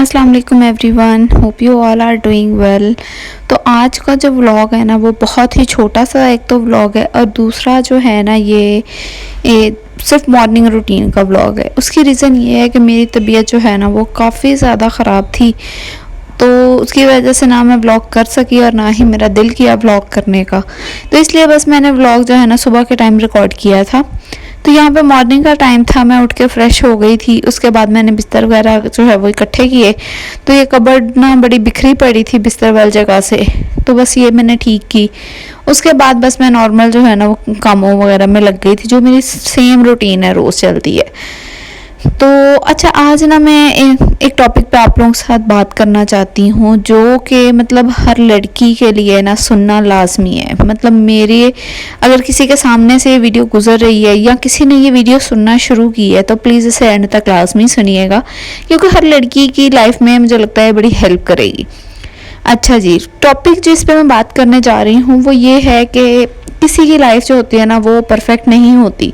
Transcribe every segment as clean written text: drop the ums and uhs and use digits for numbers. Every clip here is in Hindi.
अस्सलाम वालेकुम everyone, hope you all are doing well. तो आज का जो व्लॉग है ना वो बहुत ही छोटा सा एक तो व्लॉग है और दूसरा जो है ना ये सिर्फ मॉर्निंग रूटीन का व्लॉग है। उसकी रीज़न ये है कि मेरी तबीयत जो है ना वो काफ़ी ज़्यादा ख़राब थी, तो उसकी वजह से ना मैं व्लॉग कर सकी और ना ही मेरा दिल किया व्लॉग करने का। तो इसलिए बस मैंने व्लॉग जो है ना सुबह के टाइम रिकॉर्ड किया था। तो यहाँ पे मॉर्निंग का टाइम था, मैं उठ के फ्रेश हो गई थी। उसके बाद मैंने बिस्तर वगैरह जो है वो इकट्ठे किए। तो ये कबर्ड ना बड़ी बिखरी पड़ी थी बिस्तर वाली जगह से, तो बस ये मैंने ठीक की। उसके बाद बस मैं नॉर्मल जो है ना वो कामों वगैरह में लग गई थी, जो मेरी सेम रूटीन है, रोज़ चलती है। तो अच्छा, आज ना मैं एक टॉपिक पे आप लोगों के साथ बात करना चाहती हूँ, जो कि मतलब हर लड़की के लिए ना सुनना लाजमी है। मतलब मेरे अगर किसी के सामने से ये वीडियो गुजर रही है या किसी ने ये वीडियो सुनना शुरू की है तो प्लीज़ इसे एंड तक लाजमी सुनिएगा, क्योंकि हर लड़की की लाइफ में मुझे लगता है बड़ी हेल्प करेगी। अच्छा जी, टॉपिक जिस पे मैं बात करने जा रही हूँ वो ये है कि किसी की लाइफ जो होती है ना वो परफेक्ट नहीं होती।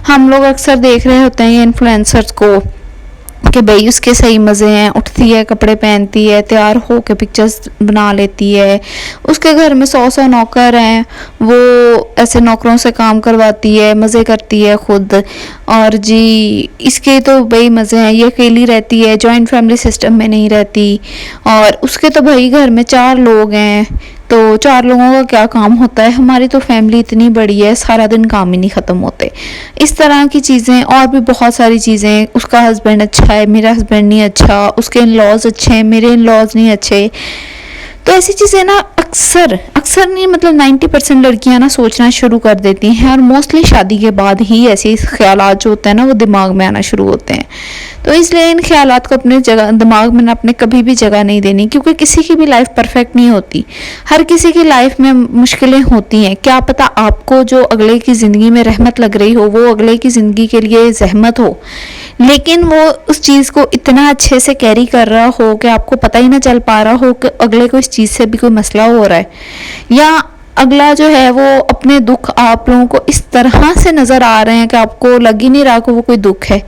हम लोग अक्सर देख रहे होते हैं ये इन्फ्लुएंसर्स को कि भाई उसके सही मज़े हैं, उठती है, कपड़े पहनती है, तैयार हो के पिक्चर्स बना लेती है, उसके घर में 100 नौकर हैं, वो ऐसे नौकरों से काम करवाती है, मज़े करती है खुद। और जी इसके तो भाई मज़े हैं, ये अकेली रहती है, जॉइंट फैमिली सिस्टम में नहीं रहती। और उसके तो भाई घर में 4 लोग हैं, तो 4 लोगों का क्या काम होता है, हमारी तो फैमिली इतनी बड़ी है, सारा दिन काम ही नहीं ख़त्म होते। इस तरह की चीज़ें और भी बहुत सारी चीज़ें। उसका हस्बैंड अच्छा है, मेरा हस्बैंड नहीं अच्छा, उसके इन लॉज अच्छे हैं, मेरे इन लॉज नहीं अच्छे। तो ऐसी चीज़ें ना अक्सर अक्सर नहीं, मतलब 90% लड़कियां ना सोचना शुरू कर देती हैं, और मोस्टली शादी के बाद ही ऐसे ख्यालात जो होते हैं ना वो दिमाग में आना शुरू होते हैं। तो इसलिए इन ख्यालात को अपने जगह दिमाग में ना अपने कभी भी जगह नहीं देनी, क्योंकि किसी की भी लाइफ परफेक्ट नहीं होती। हर किसी की लाइफ में मुश्किलें होती हैं। क्या पता आपको जो अगले की ज़िंदगी में रहमत लग रही हो वो अगले की ज़िंदगी के लिए जहमत हो, लेकिन वो उस चीज़ को इतना अच्छे से कैरी कर रहा हो कि आपको पता ही ना चल पा रहा हो कि अगले को इस चीज़ से भी कोई मसला हो रहा है, या अगला जो है वो अपने दुख आप लोगों को इस तरह से नज़र आ रहे हैं कि आपको लग ही नहीं रहा कि वो कोई दुख है।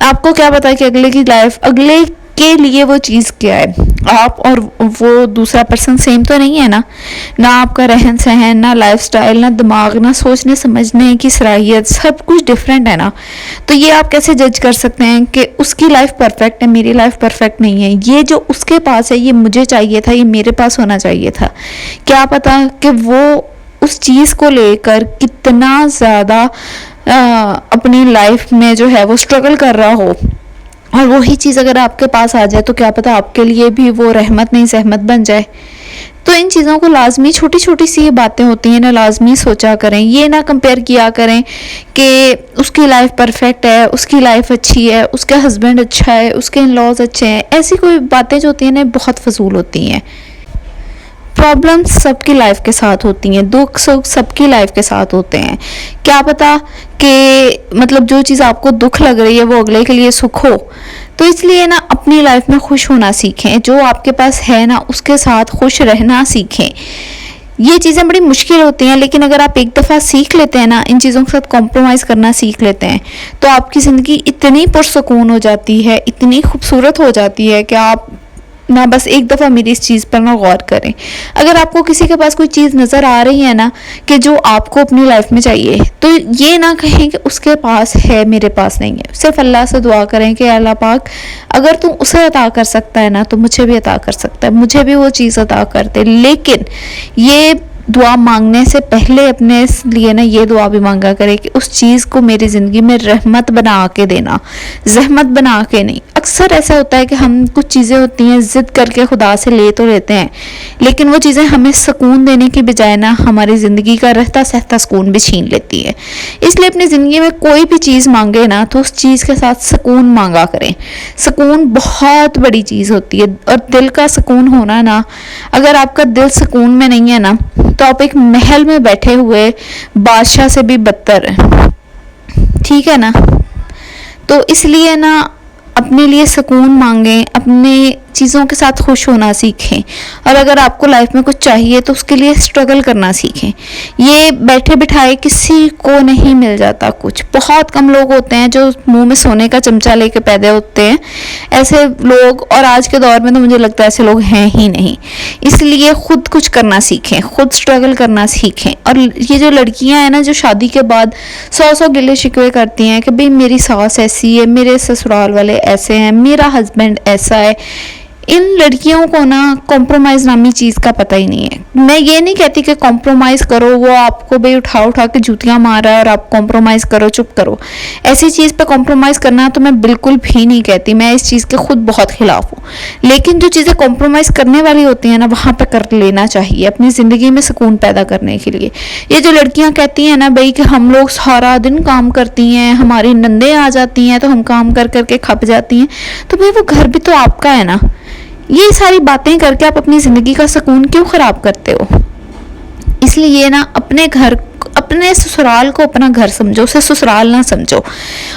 आपको क्या पता कि अगले की लाइफ, अगले के लिए वो चीज़ क्या है। आप और वो दूसरा पर्सन सेम तो नहीं है ना आपका रहन सहन, ना लाइफस्टाइल, ना दिमाग, ना सोचने समझने की सलाहियत, सब कुछ डिफरेंट है ना। तो ये आप कैसे जज कर सकते हैं कि उसकी लाइफ परफेक्ट है, मेरी लाइफ परफेक्ट नहीं है। ये जो उसके पास है ये मुझे चाहिए था, ये मेरे पास होना चाहिए था। क्या पता कि वो उस चीज़ को लेकर कितना ज़्यादा अपनी लाइफ में जो है वो स्ट्रगल कर रहा हो, और वही चीज़ अगर आपके पास आ जाए तो क्या पता आपके लिए भी वो रहमत नहीं सहमत बन जाए। तो इन चीज़ों को लाजमी, छोटी छोटी सी ये बातें होती हैं ना, लाजमी सोचा करें। ये ना कंपेयर किया करें कि उसकी लाइफ परफेक्ट है, उसकी लाइफ अच्छी है, उसका हस्बैंड अच्छा है, उसके इन लॉज अच्छे हैं। ऐसी कोई बातें जो होती हैं ना बहुत फजूल होती हैं। प्रॉब्लम्स सबकी लाइफ के साथ होती हैं, दुख सुख सबकी लाइफ के साथ होते हैं। क्या पता कि मतलब जो चीज़ आपको दुख लग रही है वो अगले के लिए सुख हो। तो इसलिए ना अपनी लाइफ में खुश होना सीखें, जो आपके पास है ना उसके साथ खुश रहना सीखें। ये चीज़ें बड़ी मुश्किल होती हैं, लेकिन अगर आप एक दफ़ा सीख लेते हैं ना, इन चीज़ों के साथ कॉम्प्रोमाइज़ करना सीख लेते हैं, तो आपकी ज़िंदगी इतनी पुरसकून हो जाती है, इतनी खूबसूरत हो जाती है कि आप ना बस एक दफ़ा मेरी इस चीज़ पर ना गौर करें। अगर आपको किसी के पास कोई चीज़ नज़र आ रही है ना कि जो आपको अपनी लाइफ में चाहिए, तो ये ना कहें कि उसके पास है मेरे पास नहीं है। सिर्फ अल्लाह से दुआ करें कि अल्लाह पाक अगर तू उसे अता कर सकता है ना तो मुझे भी अता कर सकता है, मुझे भी वो चीज़ अता कर दे। लेकिन ये दुआ मांगने से पहले अपने लिए ना ये दुआ भी मांगा करे कि उस चीज़ को मेरी ज़िंदगी में रहमत बना के देना, जहमत बना के नहीं। अक्सर ऐसा होता है कि हम कुछ चीज़ें होती हैं ज़िद करके खुदा से ले तो लेते हैं, लेकिन वो चीज़ें हमें सुकून देने की बजाय ना हमारी ज़िंदगी का रहता सहता सुकून भी छीन लेती है। इसलिए अपनी ज़िंदगी में कोई भी चीज़ मांगे ना तो उस चीज़ के साथ सुकून मांगा करें। सुकून बहुत बड़ी चीज़ होती है, और दिल का सुकून होना ना, अगर आपका दिल सुकून में नहीं है ना तो आप एक महल में बैठे हुए बादशाह से भी बदतर है, ठीक है ना। तो इसलिए ना अपने लिए सुकून मांगें, अपने चीज़ों के साथ खुश होना सीखें, और अगर आपको लाइफ में कुछ चाहिए तो उसके लिए स्ट्रगल करना सीखें। ये बैठे बिठाए किसी को नहीं मिल जाता कुछ। बहुत कम लोग होते हैं जो मुंह में सोने का चमचा लेके पैदा होते हैं, ऐसे लोग, और आज के दौर में तो मुझे लगता है ऐसे लोग हैं ही नहीं। इसलिए खुद कुछ करना सीखें, खुद स्ट्रगल करना सीखें। और ये जो लड़कियां हैं ना, जो शादी के बाद 100 गिले शिकवे करती हैं कि भाई मेरी सास ऐसी है, मेरे ससुराल वाले ऐसे हैं, मेरा हस्बैंड ऐसा है, इन लड़कियों को ना कॉम्प्रोमाइज़ नामी चीज़ का पता ही नहीं है। मैं ये नहीं कहती कि कॉम्प्रोमाइज़ करो, वो आपको भाई उठा उठा के जूतियाँ मार रहा है और आप कॉम्प्रोमाइज़ करो, चुप करो। ऐसी चीज़ पे कॉम्प्रोमाइज़ करना तो मैं बिल्कुल भी नहीं कहती, मैं इस चीज़ के खुद बहुत खिलाफ हूँ। लेकिन जो चीज़ें कॉम्प्रोमाइज़ करने वाली होती हैं ना, वहाँ पर कर लेना चाहिए अपनी ज़िंदगी में सुकून पैदा करने के लिए। ये जो लड़कियाँ कहती हैं ना भाई कि हम लोग सारा दिन काम करती हैं, हमारी नंदें आ जाती हैं तो हम काम कर करके खप जाती हैं, तो भाई वो घर भी तो आपका है ना। ये सारी बातें करके आप अपनी ज़िंदगी का सुकून क्यों ख़राब करते हो? इसलिए ना अपने ससुराल को अपना घर समझो, उसे ससुराल ना समझो।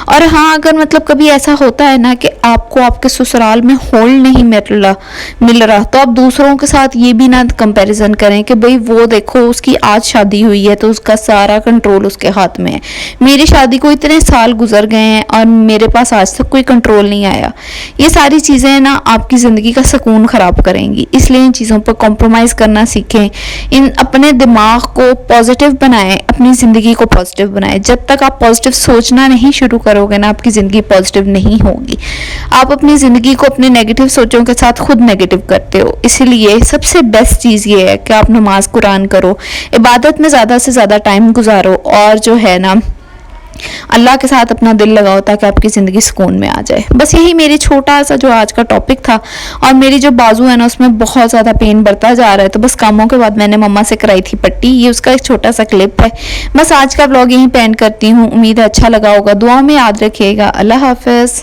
और हाँ, अगर मतलब कभी ऐसा होता है ना कि आपको आपके ससुराल में होल्ड नहीं मिल रहा तो आप दूसरों के साथ ये भी ना कंपैरिजन करें कि भाई वो देखो उसकी आज शादी हुई है तो उसका सारा कंट्रोल उसके हाथ में है, मेरी शादी को इतने साल गुजर गए हैं और मेरे पास आज तक कोई कंट्रोल नहीं आया। ये सारी चीज़ें ना आपकी ज़िंदगी का सुकून ख़राब करेंगी। इसलिए इन चीज़ों पर कॉम्प्रोमाइज़ करना सीखें, इन अपने दिमाग को पॉजिटिव बनाएं, अपनी ज़िंदगी को पॉजिटिव बनाएं। जब तक आप पॉजिटिव सोचना नहीं शुरू करोगे ना, आपकी ज़िंदगी पॉजिटिव नहीं होगी। आप अपनी ज़िंदगी को अपने नेगेटिव सोचों के साथ खुद नेगेटिव करते हो। इसलिए सबसे बेस्ट चीज़ ये है कि आप नमाज कुरान करो, इबादत में ज़्यादा से ज़्यादा टाइम गुजारो, और जो है ना अल्लाह के साथ अपना दिल लगाओ ताकि आपकी ज़िंदगी सुकून में आ जाए। बस यही मेरी छोटा सा जो आज का टॉपिक था। और मेरी जो बाजू है ना उसमें बहुत ज़्यादा पेन बढ़ता जा रहा है, तो बस कामों के बाद मैंने मम्मा से कराई थी पट्टी। ये उसका एक छोटा सा क्लिप है। बस आज का व्लॉग यहीं पे एंड करती हूँ। उम्मीद है अच्छा लगा होगा। दुआ में याद रखिएगा। अल्लाह हाफिज़।